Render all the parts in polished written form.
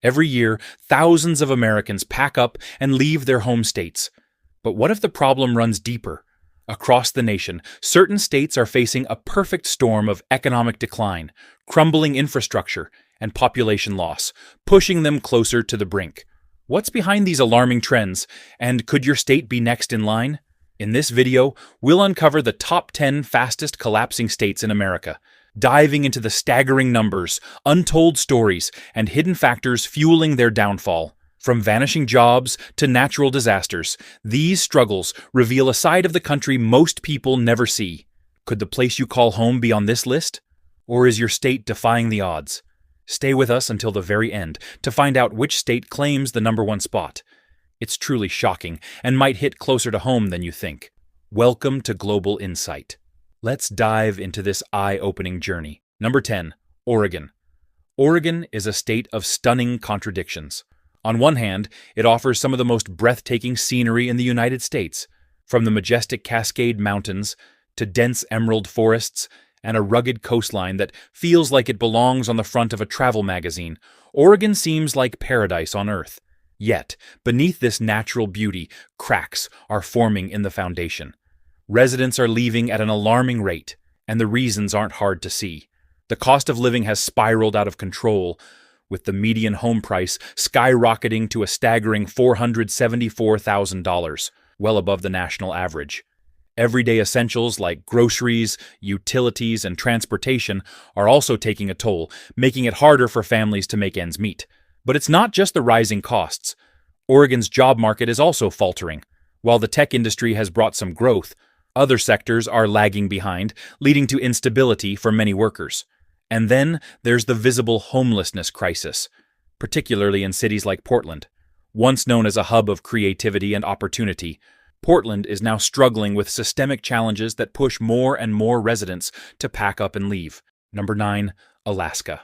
Every year, thousands of Americans pack up and leave their home states. But what if the problem runs deeper? Across the nation, certain states are facing a perfect storm of economic decline, crumbling infrastructure, and population loss, pushing them closer to the brink. What's behind these alarming trends, and could your state be next in line? In this video, we'll uncover the top 10 fastest collapsing states in America, diving into the staggering numbers, untold stories, and hidden factors fueling their downfall. From vanishing jobs to natural disasters, these struggles reveal a side of the country most people never see. Could the place you call home be on this list? Or is your state defying the odds? Stay with us until the very end to find out which state claims the #1 spot. It's truly shocking and might hit closer to home than you think. Welcome to Global Insight. Let's dive into this eye-opening journey. Number 10, Oregon. Oregon is a state of stunning contradictions. On one hand, it offers some of the most breathtaking scenery in the United States, from the majestic Cascade Mountains to dense emerald forests and a rugged coastline that feels like it belongs on the front of a travel magazine. Oregon seems like paradise on Earth. Yet, beneath this natural beauty, cracks are forming in the foundation. Residents are leaving at an alarming rate, and the reasons aren't hard to see. The cost of living has spiraled out of control, with the median home price skyrocketing to a staggering $474,000, well above the national average. Everyday essentials like groceries, utilities, and transportation are also taking a toll, making it harder for families to make ends meet. But it's not just the rising costs. Oregon's job market is also faltering. While the tech industry has brought some growth, other sectors are lagging behind, leading to instability for many workers. And then there's the visible homelessness crisis, particularly in cities like Portland. Once known as a hub of creativity and opportunity, Portland is now struggling with systemic challenges that push more and more residents to pack up and leave. Number 9, Alaska.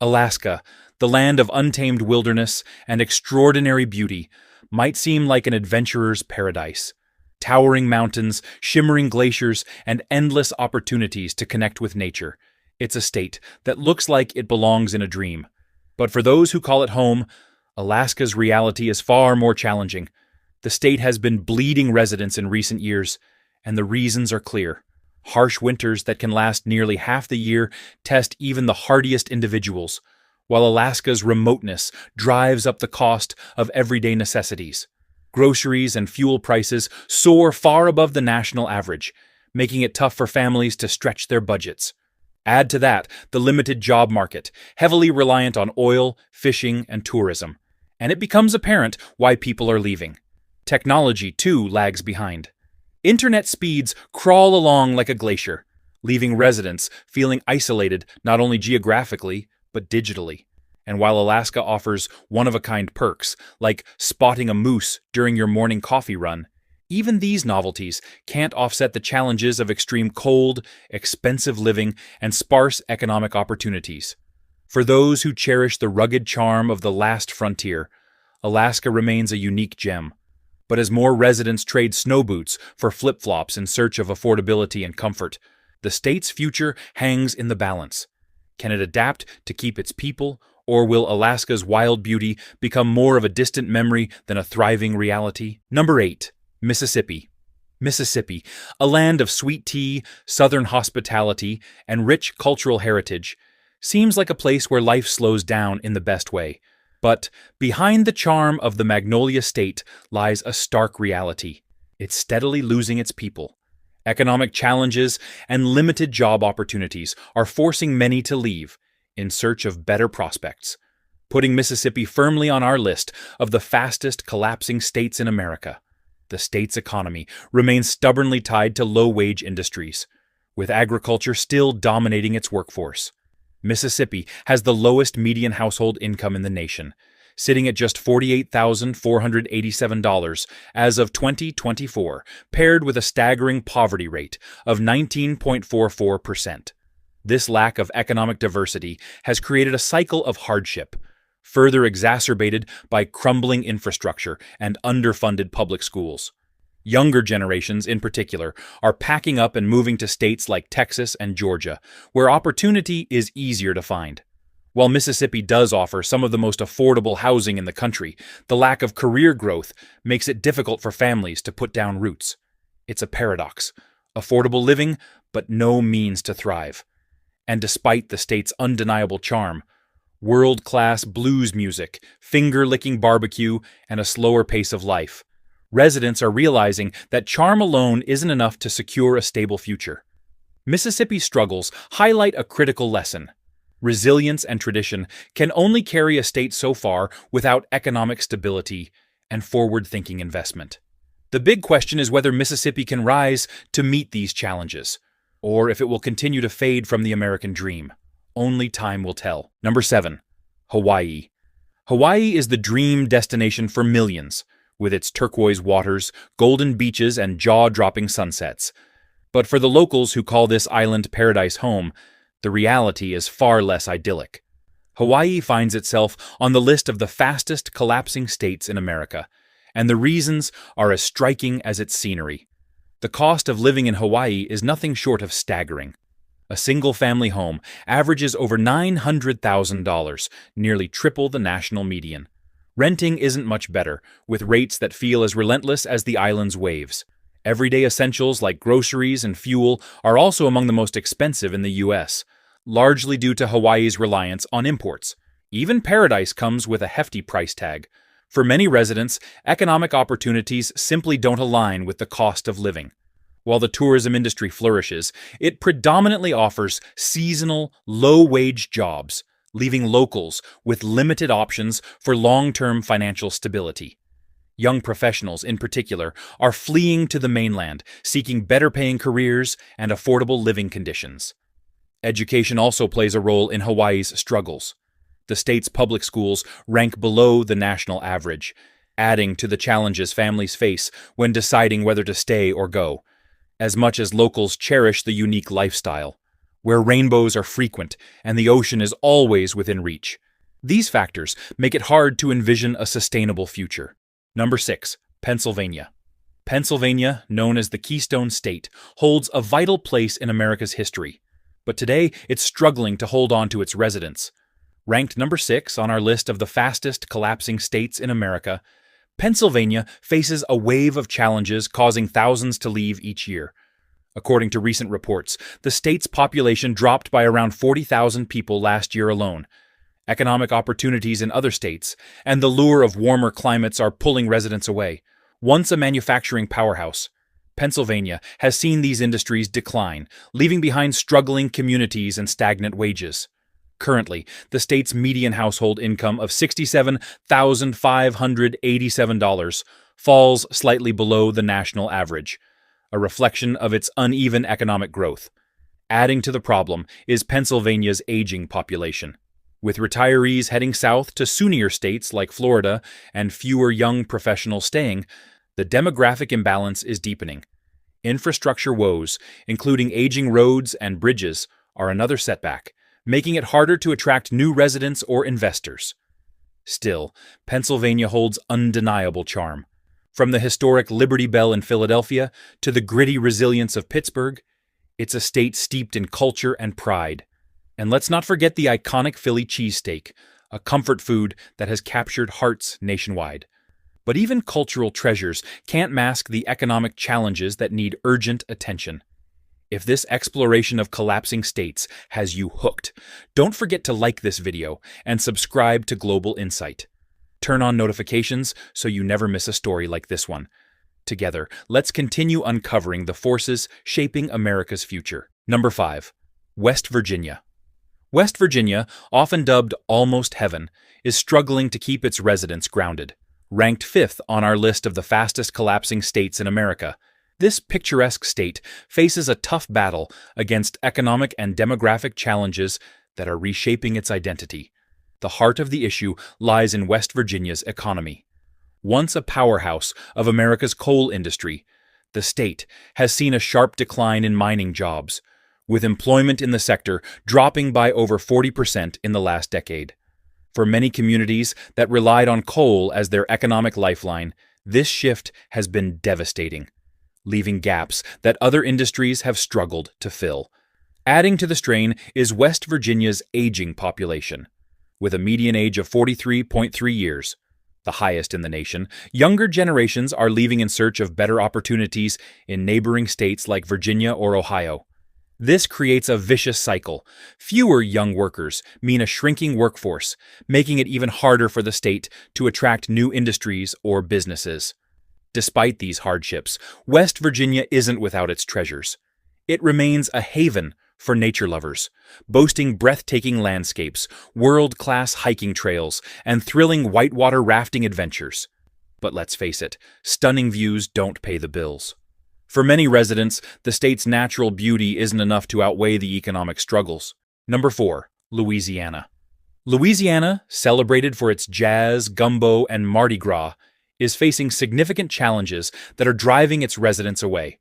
Alaska, the land of untamed wilderness and extraordinary beauty, might seem like an adventurer's paradise. Towering mountains, shimmering glaciers, and endless opportunities to connect with nature. It's a state that looks like it belongs in a dream. But for those who call it home, Alaska's reality is far more challenging. The state has been bleeding residents in recent years, and the reasons are clear. Harsh winters that can last nearly half the year test even the hardiest individuals, while Alaska's remoteness drives up the cost of everyday necessities. Groceries and fuel prices soar far above the national average, making it tough for families to stretch their budgets. Add to that the limited job market, heavily reliant on oil, fishing, and tourism, and it becomes apparent why people are leaving. Technology, too, lags behind. Internet speeds crawl along like a glacier, leaving residents feeling isolated not only geographically, but digitally. And while Alaska offers one-of-a-kind perks, like spotting a moose during your morning coffee run, even these novelties can't offset the challenges of extreme cold, expensive living, and sparse economic opportunities. For those who cherish the rugged charm of the last frontier, Alaska remains a unique gem. But as more residents trade snow boots for flip-flops in search of affordability and comfort, the state's future hangs in the balance. Can it adapt to keep its people, or will Alaska's wild beauty become more of a distant memory than a thriving reality? Number 8, Mississippi. Mississippi, a land of sweet tea, southern hospitality, and rich cultural heritage, seems like a place where life slows down in the best way. But behind the charm of the Magnolia State lies a stark reality. It's steadily losing its people. Economic challenges and limited job opportunities are forcing many to leave in search of better prospects, putting Mississippi firmly on our list of the fastest collapsing states in America. The state's economy remains stubbornly tied to low-wage industries, with agriculture still dominating its workforce. Mississippi has the lowest median household income in the nation, sitting at just $48,487 as of 2024, paired with a staggering poverty rate of 19.44%. This lack of economic diversity has created a cycle of hardship, further exacerbated by crumbling infrastructure and underfunded public schools. Younger generations, in particular, are packing up and moving to states like Texas and Georgia, where opportunity is easier to find. While Mississippi does offer some of the most affordable housing in the country, the lack of career growth makes it difficult for families to put down roots. It's a paradox. Affordable living, but no means to thrive. And despite the state's undeniable charm, world-class blues music, finger-licking barbecue, and a slower pace of life, residents are realizing that charm alone isn't enough to secure a stable future. Mississippi's struggles highlight a critical lesson. Resilience and tradition can only carry a state so far without economic stability and forward-thinking investment. The big question is whether Mississippi can rise to meet these challenges, or if it will continue to fade from the American dream. Only time will tell. Number 7. Hawaii. Hawaii is the dream destination for millions, with its turquoise waters, golden beaches, and jaw-dropping sunsets. But for the locals who call this island paradise home, the reality is far less idyllic. Hawaii finds itself on the list of the fastest collapsing states in America, and the reasons are as striking as its scenery. The cost of living in Hawaii is nothing short of staggering. A single-family home averages over $900,000, nearly triple the national median. Renting isn't much better, with rates that feel as relentless as the island's waves. Everyday essentials like groceries and fuel are also among the most expensive in the U.S., largely due to Hawaii's reliance on imports. Even paradise comes with a hefty price tag. For many residents, economic opportunities simply don't align with the cost of living. While the tourism industry flourishes, it predominantly offers seasonal, low-wage jobs, leaving locals with limited options for long-term financial stability. Young professionals, in particular, are fleeing to the mainland, seeking better-paying careers and affordable living conditions. Education also plays a role in Hawaii's struggles. The state's public schools rank below the national average, adding to the challenges families face when deciding whether to stay or go. As much as locals cherish the unique lifestyle, where rainbows are frequent and the ocean is always within reach, these factors make it hard to envision a sustainable future. Number 6. Pennsylvania. Pennsylvania, known as the Keystone State, holds a vital place in America's history, but today it's struggling to hold on to its residents. Ranked number 6 on our list of the fastest collapsing states in America, Pennsylvania faces a wave of challenges causing thousands to leave each year. According to recent reports, the state's population dropped by around 40,000 people last year alone. Economic opportunities in other states and the lure of warmer climates are pulling residents away. Once a manufacturing powerhouse, Pennsylvania has seen these industries decline, leaving behind struggling communities and stagnant wages. Currently, the state's median household income of $67,587 falls slightly below the national average, a reflection of its uneven economic growth. Adding to the problem is Pennsylvania's aging population. With retirees heading south to sunnier states like Florida and fewer young professionals staying, the demographic imbalance is deepening. Infrastructure woes, including aging roads and bridges, are another setback, making it harder to attract new residents or investors. Still, Pennsylvania holds undeniable charm. From the historic Liberty Bell in Philadelphia to the gritty resilience of Pittsburgh, it's a state steeped in culture and pride. And let's not forget the iconic Philly cheesesteak, a comfort food that has captured hearts nationwide. But even cultural treasures can't mask the economic challenges that need urgent attention. If this exploration of collapsing states has you hooked, don't forget to like this video and subscribe to Global Insight. Turn on notifications so you never miss a story like this one. Together, let's continue uncovering the forces shaping America's future. Number 5. West Virginia. West Virginia, often dubbed Almost Heaven, is struggling to keep its residents grounded. Ranked 5th on our list of the fastest collapsing states in America, this picturesque state faces a tough battle against economic and demographic challenges that are reshaping its identity. The heart of the issue lies in West Virginia's economy. Once a powerhouse of America's coal industry, the state has seen a sharp decline in mining jobs, with employment in the sector dropping by over 40% in the last decade. For many communities that relied on coal as their economic lifeline, this shift has been devastating, leaving gaps that other industries have struggled to fill. Adding to the strain is West Virginia's aging population. With a median age of 43.3 years, the highest in the nation, younger generations are leaving in search of better opportunities in neighboring states like Virginia or Ohio. This creates a vicious cycle. Fewer young workers mean a shrinking workforce, making it even harder for the state to attract new industries or businesses. Despite these hardships, West Virginia isn't without its treasures. It remains a haven for nature lovers, boasting breathtaking landscapes, world-class hiking trails, and thrilling whitewater rafting adventures. But let's face it, stunning views don't pay the bills. For many residents, the state's natural beauty isn't enough to outweigh the economic struggles. Number 4. Louisiana. Louisiana, celebrated for its jazz, gumbo, and Mardi Gras, is facing significant challenges that are driving its residents away.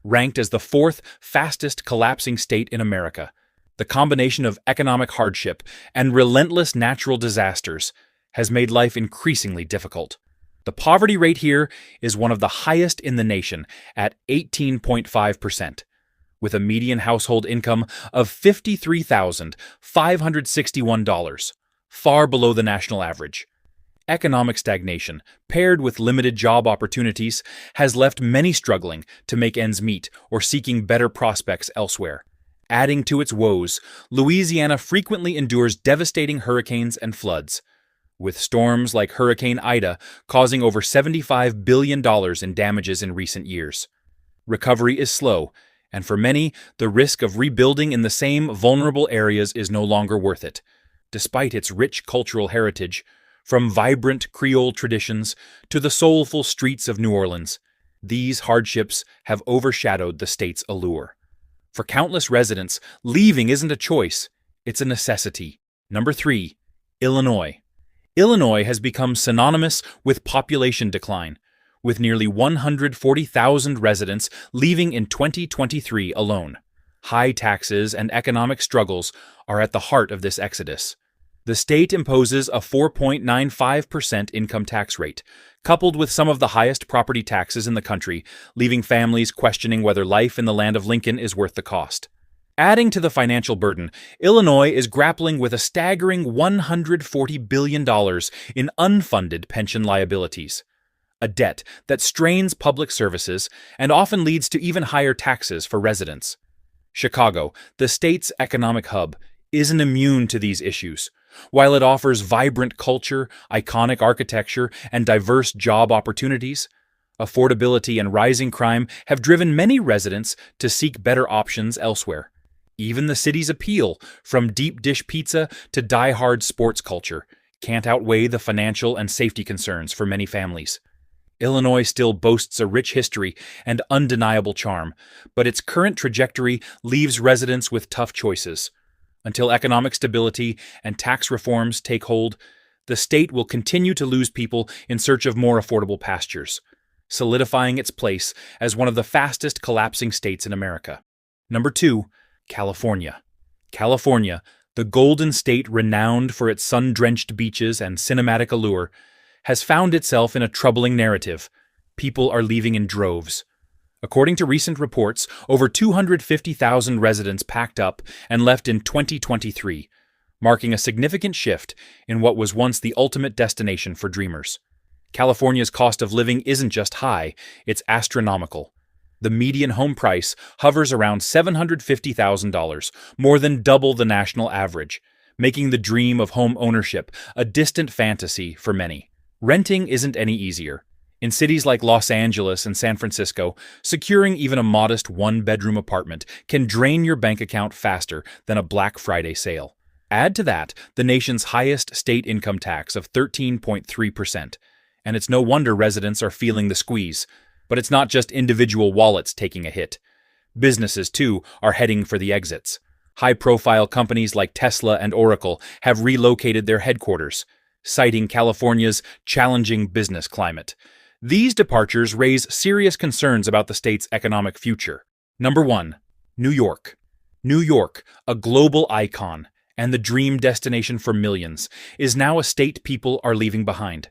Ranked as the 4th fastest collapsing state in America, the combination of economic hardship and relentless natural disasters has made life increasingly difficult. The poverty rate here is one of the highest in the nation at 18.5%, with a median household income of $53,561, far below the national average. Economic stagnation, paired with limited job opportunities, has left many struggling to make ends meet or seeking better prospects elsewhere. Adding to its woes, Louisiana frequently endures devastating hurricanes and floods, with storms like Hurricane Ida causing over $75 billion in damages in recent years. Recovery is slow, and for many, the risk of rebuilding in the same vulnerable areas is no longer worth it. Despite its rich cultural heritage, from vibrant Creole traditions to the soulful streets of New Orleans, these hardships have overshadowed the state's allure. For countless residents, leaving isn't a choice, it's a necessity. Number 3. Illinois. Illinois has become synonymous with population decline, with nearly 140,000 residents leaving in 2023 alone. High taxes and economic struggles are at the heart of this exodus. The state imposes a 4.95% income tax rate, coupled with some of the highest property taxes in the country, leaving families questioning whether life in the land of Lincoln is worth the cost. Adding to the financial burden, Illinois is grappling with a staggering $140 billion in unfunded pension liabilities, a debt that strains public services and often leads to even higher taxes for residents. Chicago, the state's economic hub, isn't immune to these issues. While it offers vibrant culture, iconic architecture, and diverse job opportunities, affordability and rising crime have driven many residents to seek better options elsewhere. Even the city's appeal, from deep dish pizza to die-hard sports culture, can't outweigh the financial and safety concerns for many families. Illinois still boasts a rich history and undeniable charm, but its current trajectory leaves residents with tough choices. Until economic stability and tax reforms take hold, the state will continue to lose people in search of more affordable pastures, solidifying its place as one of the fastest collapsing states in America. Number 2. California. California, the golden state renowned for its sun-drenched beaches and cinematic allure, has found itself in a troubling narrative. People are leaving in droves. According to recent reports, over 250,000 residents packed up and left in 2023, marking a significant shift in what was once the ultimate destination for dreamers. California's cost of living isn't just high, it's astronomical. The median home price hovers around $750,000, more than double the national average, making the dream of home ownership a distant fantasy for many. Renting isn't any easier. In cities like Los Angeles and San Francisco, securing even a modest one-bedroom apartment can drain your bank account faster than a Black Friday sale. Add to that the nation's highest state income tax of 13.3%, and it's no wonder residents are feeling the squeeze. But it's not just individual wallets taking a hit. Businesses, too, are heading for the exits. High-profile companies like Tesla and Oracle have relocated their headquarters, citing California's challenging business climate. These departures raise serious concerns about the state's economic future. Number 1. New York. New York, a global icon and the dream destination for millions, is now a state people are leaving behind.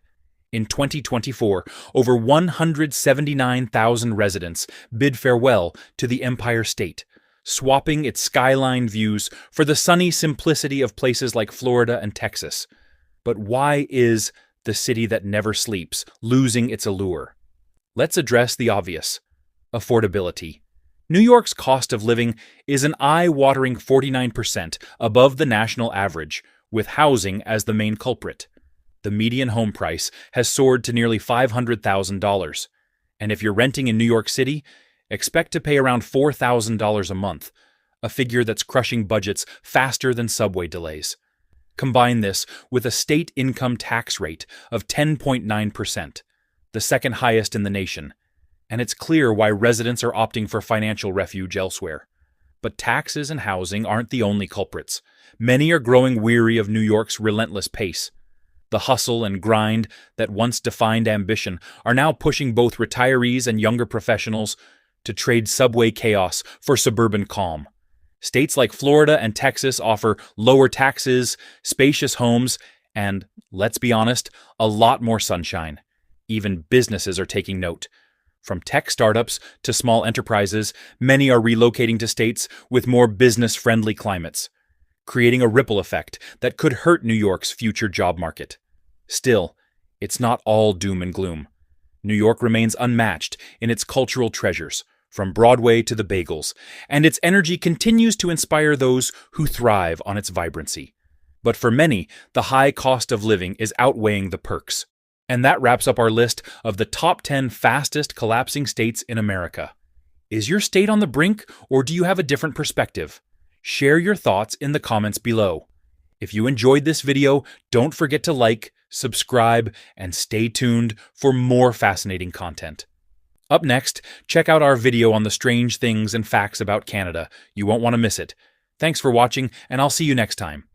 In 2024, over 179,000 residents bid farewell to the Empire State, swapping its skyline views for the sunny simplicity of places like Florida and Texas. But why is the city that never sleeps losing its allure? Let's address the obvious: affordability. New York's cost of living is an eye-watering 49% above the national average, with housing as the main culprit. The median home price has soared to nearly $500,000. And if you're renting in New York City, expect to pay around $4,000 a month, a figure that's crushing budgets faster than subway delays. Combine this with a state income tax rate of 10.9%, the second highest in the nation, and it's clear why residents are opting for financial refuge elsewhere. But taxes and housing aren't the only culprits. Many are growing weary of New York's relentless pace. The hustle and grind that once defined ambition are now pushing both retirees and younger professionals to trade subway chaos for suburban calm. States like Florida and Texas offer lower taxes, spacious homes, and, let's be honest, a lot more sunshine. Even businesses are taking note. From tech startups to small enterprises, many are relocating to states with more business-friendly climates, creating a ripple effect that could hurt New York's future job market. Still, it's not all doom and gloom. New York remains unmatched in its cultural treasures, from Broadway to the bagels, and its energy continues to inspire those who thrive on its vibrancy. But for many, the high cost of living is outweighing the perks. And that wraps up our list of the top 10 fastest collapsing states in America. Is your state on the brink, or do you have a different perspective? Share your thoughts in the comments below. If you enjoyed this video, don't forget to like, subscribe, and stay tuned for more fascinating content. Up next, check out our video on the strange things and facts about Canada. You won't want to miss it. Thanks for watching, and I'll see you next time.